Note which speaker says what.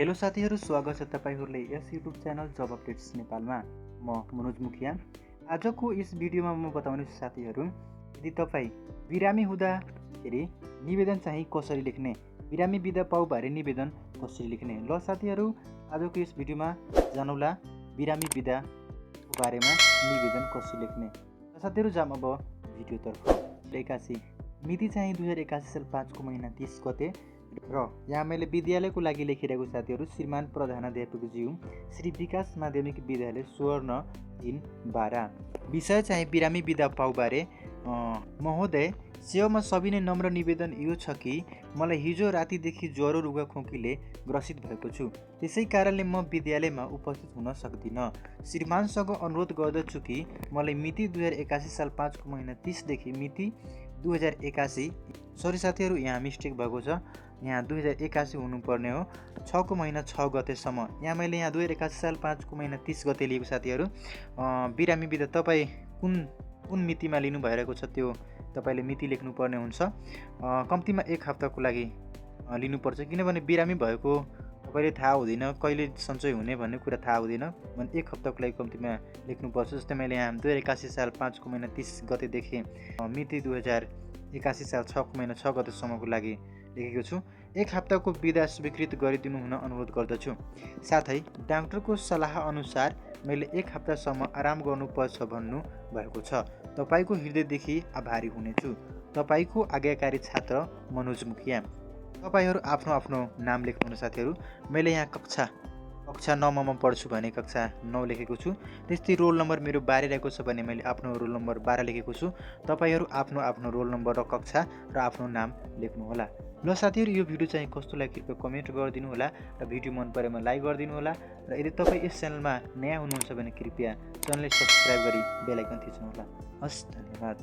Speaker 1: Hello साथीहरू, स्वागत छ तपाईहरुले यस YouTube च्यानल जब अपडेट्स नेपालमा। म मनोज मुखिया। आजको यस भिडियोमा म बताउने छु साथीहरू, यदि तपाई बिरामी हुँदाखेरि निवेदन चाहिँ कसरी लेख्ने, बिरामी बिदा पाउ बारे निवेदन कसरी लेख्ने। ल साथीहरू, आजको यस भिडियोमा जानौला बिरामी बिदाको बारेमा निवेदन कसरी लेख्ने। ल साथीहरू, जाम अब भिडियोतर्फ। 81 मिति चाहिँ 2081 साल 5 को महिना 30 गते र यहाँ मैले विद्यालयको लागि लेखिरहेको साथीहरू श्रीमान प्रधानाध्यापकज्यू श्री विकास माध्यमिक विद्यालय स्वर्ण 3 बारा। विषय चाहिँ बिरामी बिदा पाउ बारे। महोदय, सेवामा सबै नै नम्र निवेदन यो छ कि मलाई हिजो रातिदेखि ज्वरो रुगा खोकीले ग्रसित भएको छु। त्यसै कारणले म विद्यालयमा उपस्थित हुन सक्दिनँ। श्रीमानसँग अनुरोध गर्दछु कि मलाई मिति 2081 साल 5 को महिना 30 देखि मिति 2081, सरी साथीहरू, यहाँ मिस्टेक भएको छ, यहाँ 2081 हुनुपर्ने हो, 6 को महिना 6 गतेसम्म। यहाँ मैले यहाँ 2081 साल 5 को महिना 30 गते लिएको साथीहरू। बिरामी बिदा तपाईँ कुन मितिमा लिनु भइरहेको छ त्यो तपाईँले मिति लेख्नुपर्ने हुन्छ। कम्तीमा 1 हप्ताको लागि लिनुपर्छ, किनभने बिरामी भएको तपाईँले थाहा हुँदैन, कहिले सञ्चय हुने भन्ने कुरा थाहा हुँदैन। भने 1 हप्ताको लागि कम्तीमा लेख्नुपर्छ। जस्तै मैले यहाँ 2081 साल 5 को महिना 30 गतेदेखि मिति 2081 साल 6 को महिना 6 गतेसम्मको लागि लेखेको छु। 1 हप्ताको बिदा स्वीकृत गरिदिनु हुन अनुरोध गर्दछु। साथै डाक्टरको सल्लाह अनुसार मैले 1 हप्तासम्म आराम गर्नुपर्छ भन्नु भएको छ। तपाईँको हृदयदेखि आभारी हुनेछु। तपाईँको आज्ञाकारी छात्र मनोज मुखिया। तपाईँहरू आफ्नो आफ्नो नाम लेख्नु साथीहरू। मैले यहाँ कक्षा 9 मा पढ्छु भने कक्षा 9 लेखेको छु। त्यस्तै रोल नम्बर मेरो 12 रहेको छ भने मैले आफ्नो रोल नम्बर 12 लेखेको छु। तपाईँहरू आफ्नो आफ्नो रोल नम्बर र कक्षा र आफ्नो नाम लेख्नुहोला। ल साथीहरू, यो भिडियो चाहिँ कस्तो लाग्यो कृपया कमेन्ट गरिदिनु होला र भिडियो मन परेमा लाइक गरिदिनु होला र यदि तपाईँ यस च्यानलमा नयाँ हुनुहुन्छ भने कृपया च्यानललाई सब्स्क्राइब गरी बेल आइकन थिच्नु होला। हस्, धन्यवाद।